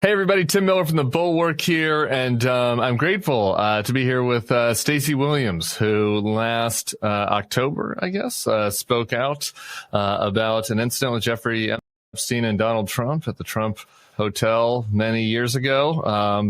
Hey everybody, Tim Miller from the Bulwark here, and I'm grateful to be here with Stacey Williams, who last October, I guess, spoke out about an incident with Jeffrey Epstein and Donald Trump at the Trump Hotel many years ago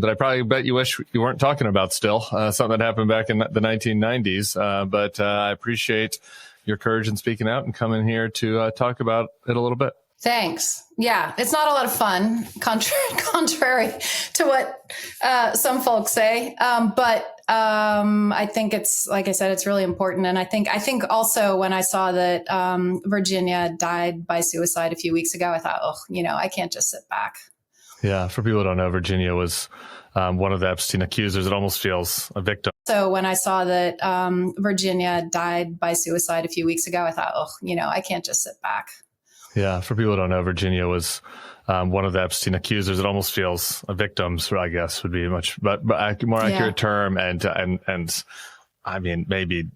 that I probably bet you wish you weren't talking about still, something that happened back in the 1990s. But I appreciate your courage in speaking out and coming here to talk about it a little bit. Thanks. Yeah, it's not a lot of fun, contrary to what some folks say. But I think it's, like I said, it's really important. And I think also when I saw that Virginia died by suicide a few weeks ago, I thought, I can't just sit back. Yeah, for people who don't know, Virginia was one of the Epstein accusers. It almost feels a victim. So when I saw that Virginia died by suicide a few weeks ago, I thought, I can't just sit back. Yeah, for people who don't know, Virginia was one of the Epstein accusers. It almost feels victims, I guess, would be a much more accurate term. And I mean, maybe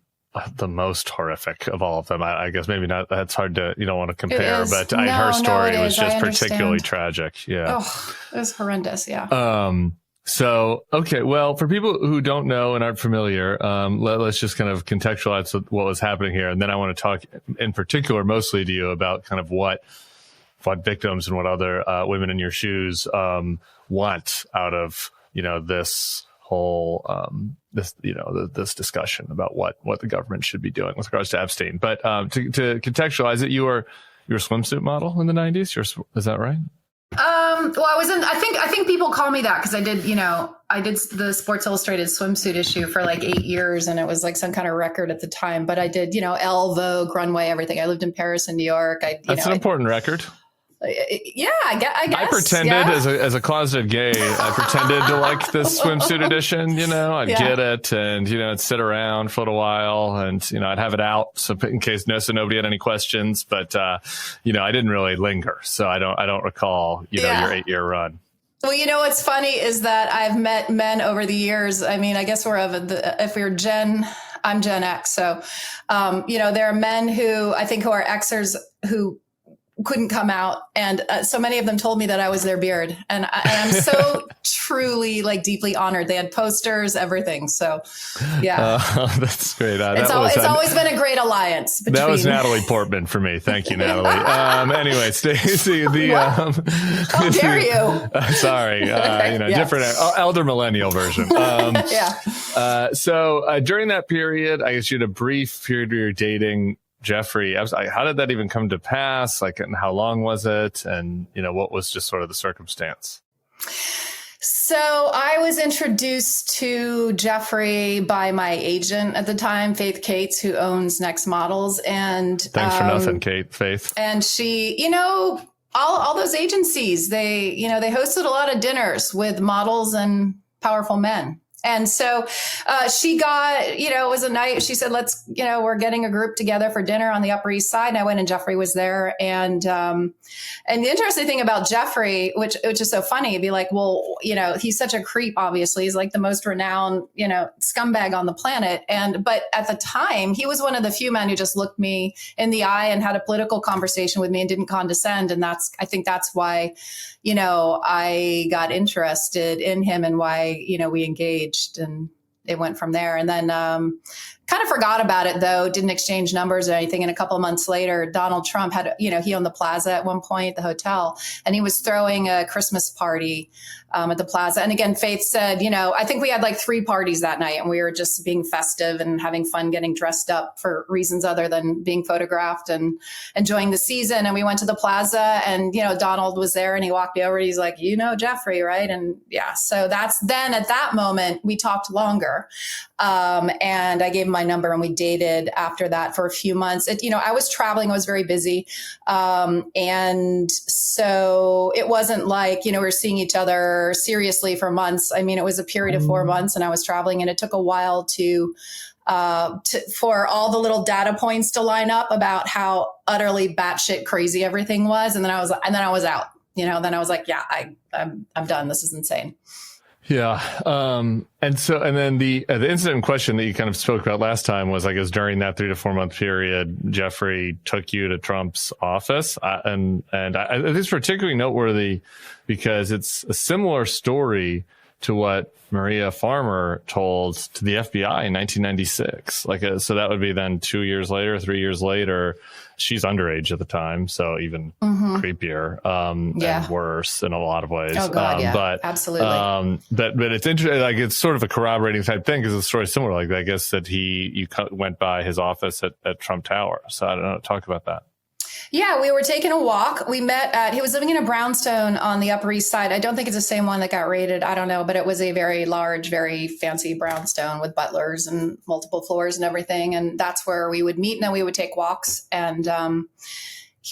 the most horrific of all of them. I guess maybe not. That's hard to, you don't want to compare, but her story was just particularly tragic. Yeah. Oh, it was horrendous. Yeah. So, okay. Well, for people who don't know and aren't familiar, let's just kind of contextualize what was happening here. And then I want to talk in particular, mostly to you about kind of what victims and what other, women in your shoes, want out of, this whole, this discussion about what the government should be doing with regards to Epstein. But, to contextualize it, you were a swimsuit model in the 90s. Is that right? Well, I think people call me that because I did the Sports Illustrated swimsuit issue for like 8 years, and it was like some kind of record at the time. But I did, Elle, Vogue, Runway, everything. I lived in Paris and New York. That's an important record. Yeah, I guess. I pretended as a closeted gay, I pretended to like this swimsuit edition, I'd get it and, I'd sit around for a little while and, I'd have it out. So in case nobody had any questions, but, I didn't really linger. So I don't recall, your 8-year run. Well, what's funny is that I've met men over the years. I mean, I guess if we're I'm Gen X. So, there are men who I think who are Xers who couldn't come out. And so many of them told me that I was their beard. And I'm so truly deeply honored. They had posters, everything. So yeah. That's great. It's always been a great alliance. That was Natalie Portman for me. Thank you, Natalie. Anyway, Stacey, how dare you? Sorry. Different elder millennial version. So during that period, I guess you had a brief period where you're dating Jeffrey. How did that even come to pass? And how long was it? And, what was just sort of the circumstance? So I was introduced to Jeffrey by my agent at the time, Faith Cates, who owns Next Models. And thanks for nothing, Faith. And she, all those agencies, they hosted a lot of dinners with models and powerful men. And so she got, it was a night. She said, let's, we're getting a group together for dinner on the Upper East Side. And I went and Jeffrey was there. And the interesting thing about Jeffrey, which is so funny, it'd be like, well, he's such a creep, obviously. He's like the most renowned, scumbag on the planet. But at the time, he was one of the few men who just looked me in the eye and had a political conversation with me and didn't condescend. And I think that's why, I got interested in him and why, we engaged. And it went from there. And then kind of forgot about it, though, didn't exchange numbers or anything. And a couple of months later, Donald Trump had, he owned the Plaza at one point, the hotel, and he was throwing a Christmas party at the Plaza. And again, Faith said, I think we had 3 parties that night and we were just being festive and having fun, getting dressed up for reasons other than being photographed and enjoying the season. And we went to the Plaza and, Donald was there and he walked me over and he's like, Jeffrey, right? And so that's then at that moment, we talked longer. And I gave him my number and we dated after that for a few months. I was traveling, I was very busy. And so it wasn't like, we were seeing each other seriously for months. I mean, it was a period of 4 months and I was traveling and it took a while for all the little data points to line up about how utterly batshit crazy everything was. And then I was out, then I was like, I'm done. This is insane. Yeah. And then the incident in question that you kind of spoke about last time was, I guess, during that 3 to 4 month period, Jeffrey took you to Trump's office. And I think it's particularly noteworthy because it's a similar story to what Maria Farmer told to the FBI in 1996. So that would be then 2 years later, 3 years later. She's underage at the time, so even creepier and worse in a lot of ways. Oh God, yeah, but absolutely. But it's interesting. Like, it's sort of a corroborating type thing because the story's similar. Like, I guess that you went by his office at Trump Tower. So I don't know. Talk about that. Yeah, we were taking a walk. We met he was living in a brownstone on the Upper East Side. I don't think it's the same one that got raided. I don't know, but it was a very large, very fancy brownstone with butlers and multiple floors and everything. And that's where we would meet, and then we would take walks. And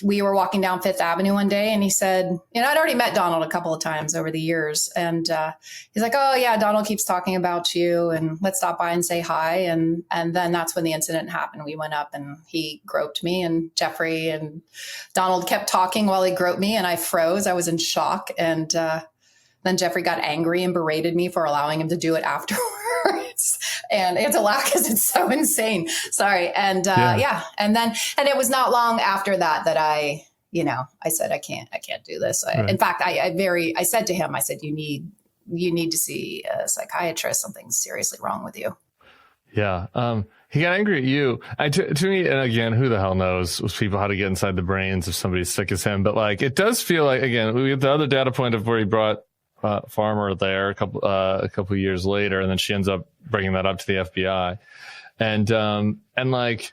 we were walking down Fifth Avenue one day, and he said, I'd already met Donald a couple of times over the years. And he's like, oh, yeah, Donald keeps talking about you, and let's stop by and say hi. And then that's when the incident happened. We went up and he groped me, and Jeffrey and Donald kept talking while he groped me, and I froze. I was in shock. And then Jeffrey got angry and berated me for allowing him to do it afterwards. And I had to laugh because it's so insane. Sorry. And and it was not long after that I said, I can't do this. Right. In fact, I said to him, I said, you need to see a psychiatrist. Something's seriously wrong with you. Yeah. He got angry at you. To me, and again, who the hell knows with people how to get inside the brains of somebody as sick as him. But like, it does feel like, again, we get the other data point of where he brought Farmer there a couple of years later, and then she ends up bringing that up to the FBI, and like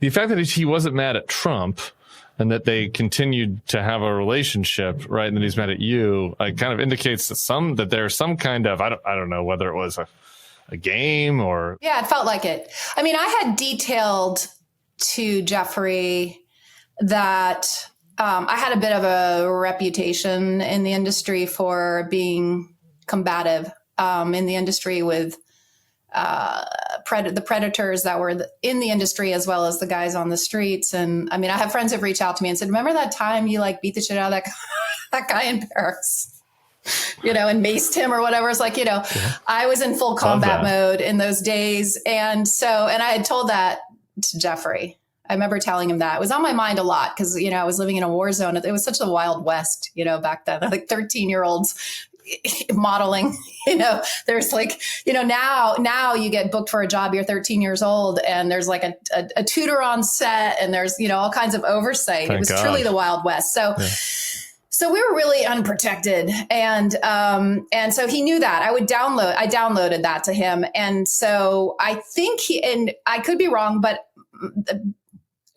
the fact that he wasn't mad at Trump and that they continued to have a relationship, right? And that he's mad at you, kind of indicates that there's some kind of I don't know whether it was a game or it felt like it. I mean, I had detailed to Jeffrey that. I had a bit of a reputation in the industry for being combative in the industry with the predators that were in the industry as well as the guys on the streets. And I mean, I have friends who've reached out to me and said, remember that time you beat the shit out of that guy in Paris, and maced him or whatever. It's like, I was in full combat mode in those days. And I had told that to Jeffrey. I remember telling him that. It was on my mind a lot because, I was living in a war zone. It was such a Wild West, back then, like 13-year-olds modeling, there's now you get booked for a job, you're 13 years old, and there's like a tutor on set, and there's, all kinds of oversight. It was truly the Wild West. So we were really unprotected. And so he knew that. I downloaded that to him. And so I think and I could be wrong, but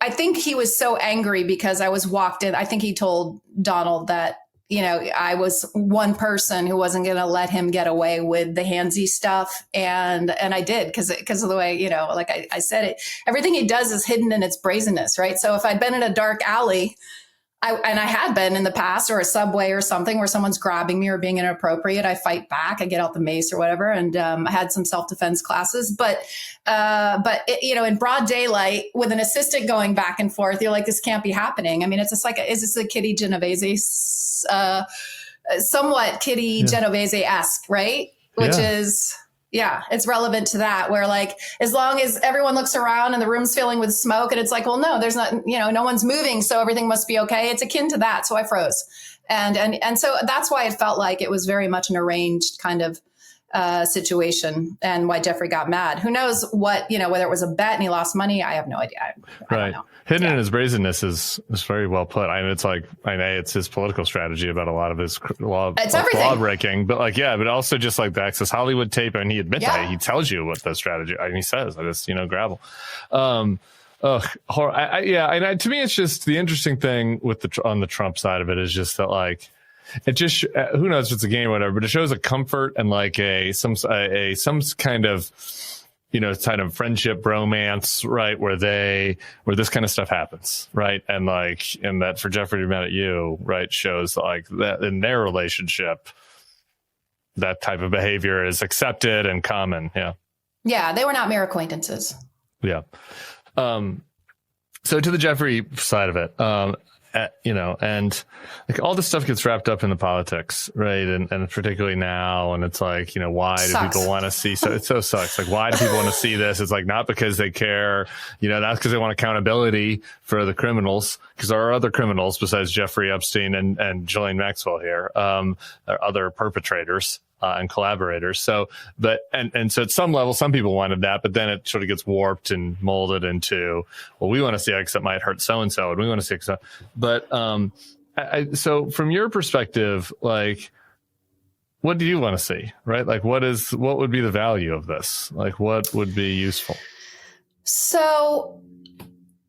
I think he was so angry because I was walked in. I think he told Donald that, I was one person who wasn't going to let him get away with the handsy stuff. And I did because of the way, like I said it, everything he does is hidden in its brazenness, right? So if I'd been in a dark alley, I had been in the past, or a subway or something where someone's grabbing me or being inappropriate, I fight back, I get out the mace or whatever. And I had some self-defense classes, but in broad daylight with an assistant going back and forth, you're like, this can't be happening. I mean, it's just like, is this a Kitty Genovese, somewhat Kitty Genovese-esque, right? Which is... Yeah, it's relevant to that, where as long as everyone looks around and the room's filling with smoke, and it's like, well, no, there's not, no one's moving, so everything must be okay. It's akin to that. So I froze. And so that's why it felt like it was very much an arranged kind of situation, and why Jeffrey got mad. Who knows what, whether it was a bet and he lost money. I have no idea. I don't know. Hidden in his brazenness is very well put. I mean, it's like, it's his political strategy about a lot of his law breaking, but but also just like the Access Hollywood tape. And he admits that. He tells you what the strategy, and he says, I just, gravel. To me, it's just the interesting thing with on the Trump side of it is just that it just, who knows if it's a game or whatever, but it shows a comfort and some kind of, kind of friendship, romance, right? Where this kind of stuff happens, right? And that for Jeffrey to be mad at you, right, shows that in their relationship, that type of behavior is accepted and common. Yeah. Yeah. They were not mere acquaintances. Yeah. So to the Jeffrey side of it, and like all this stuff gets wrapped up in the politics, right? And particularly now, and it's like, why do people want to see? So it so sucks. Like, why do people want to see this? It's like not because they care, that's because they want accountability for the criminals, because there are other criminals besides Jeffrey Epstein and Ghislaine Maxwell here, there are other perpetrators. And collaborators. So, and so at some level, some people wanted that, but then it sort of gets warped and molded into, well, we want to see X that might hurt so-and-so, and we want to see X. But, so from your perspective, like, what do you want to see, right? Like, what would be the value of this? Like, what would be useful? So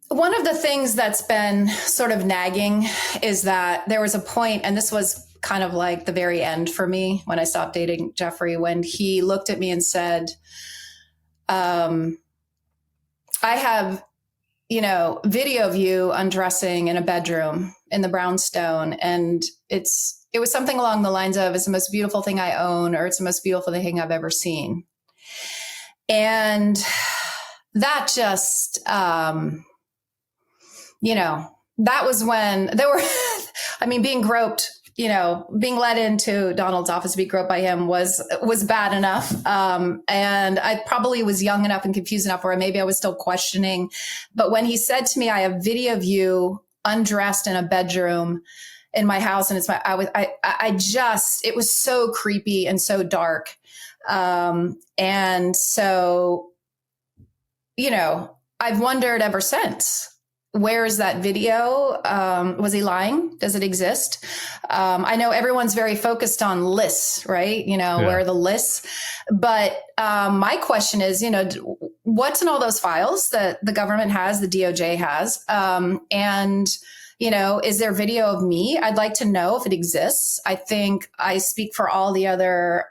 one of the things that's been sort of nagging is that there was a point, and this was kind of like the very end for me when I stopped dating Jeffrey, when he looked at me and said, I have, video of you undressing in a bedroom in the brownstone. And it was something along the lines of, it's the most beautiful thing I own, or it's the most beautiful thing I've ever seen. And that just, that was when there were, being groped, being led into Donald's office to be groped by him was bad enough. And I probably was young enough and confused enough where maybe I was still questioning. But when he said to me, I have video of you undressed in a bedroom in my house, and it was so creepy and so dark. And so, I've wondered ever since, where is that video? Was he lying? Does it exist? I know everyone's very focused on lists, right? Where are the lists? But my question is, what's in all those files that the government has, the DOJ has? And is there video of me? I'd like to know if it exists. I think I speak for all the other,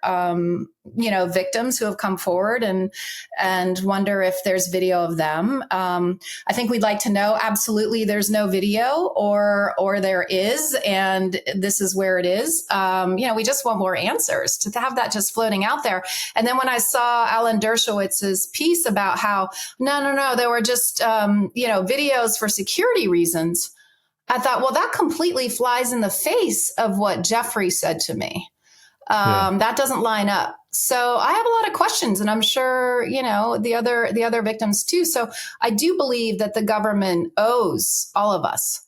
victims who have come forward and wonder if there's video of them. I think we'd like to know, absolutely, there's no video, or there is, and this is where it is. We just want more answers, to have that just floating out there. And then when I saw Alan Dershowitz's piece about how, no, there were just, videos for security reasons, I thought, well, that completely flies in the face of what Jeffrey said to me. That doesn't line up. So I have a lot of questions, and I'm sure, the other victims too. So I do believe that the government owes all of us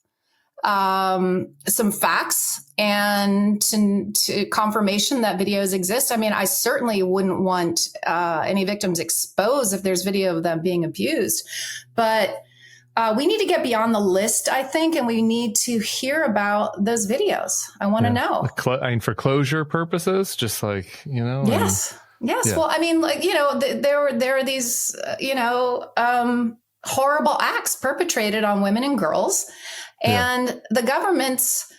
some facts and to confirmation that videos exist. I certainly wouldn't want any victims exposed if there's video of them being abused, but we need to get beyond the list, I think, and we need to hear about those videos. I want to know. For closure purposes, just like, Yes. Yes. Yeah. Well, there are these, horrible acts perpetrated on women and girls, and the government's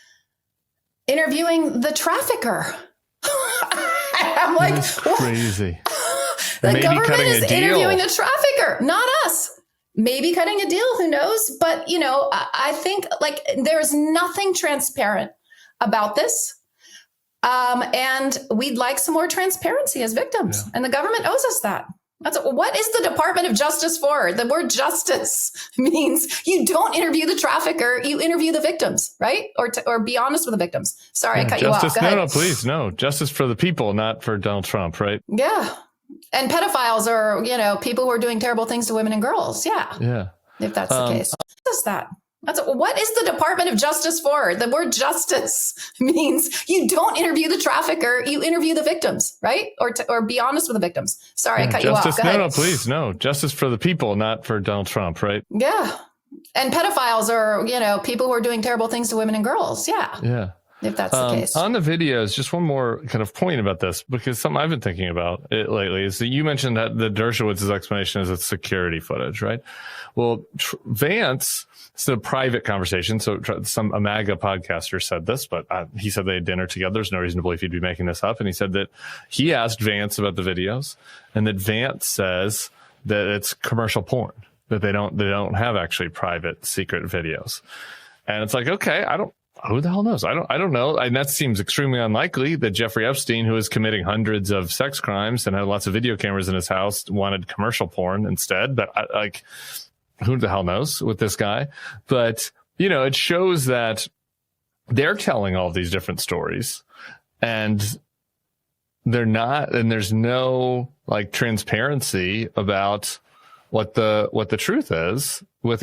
interviewing the trafficker. I'm like, that's crazy. The government is interviewing the trafficker, not us. Maybe cutting a deal, who knows? But, I think there's nothing transparent about this. And we'd like some more transparency as victims. Yeah. And the government owes us that. What is the Department of Justice for? The word justice means you don't interview the trafficker, you interview the victims, right? Or be honest with the victims. Sorry, I cut you off. Go ahead. No, please, no. Justice for the people, not for Donald Trump, right? Yeah. And pedophiles are, people who are doing terrible things to women and girls. Yeah. Yeah. If that's the case. What is that? What is the Department of Justice for? The word justice means you don't interview the trafficker, you interview the victims, right? Or be honest with the victims. Sorry, I cut you off. Go ahead. No, please, no. Justice for the people, not for Donald Trump, right? Yeah. And pedophiles are, people who are doing terrible things to women and girls. Yeah. Yeah. If that's the case. On the videos, just one more kind of point about this, because something I've been thinking about it lately is that you mentioned that the Dershowitz's explanation is it's security footage, right? Well, Vance, it's a private conversation. So a MAGA podcaster said this, but he said they had dinner together. There's no reason to believe he'd be making this up. And he said that he asked Vance about the videos, and that Vance says that it's commercial porn, that they don't have actually private secret videos. And it's like, okay, who the hell knows? I don't know. And that seems extremely unlikely that Jeffrey Epstein, who is committing hundreds of sex crimes and had lots of video cameras in his house, wanted commercial porn instead. But who the hell knows with this guy? But, it shows that they're telling all these different stories, and there's no like transparency about what the truth is with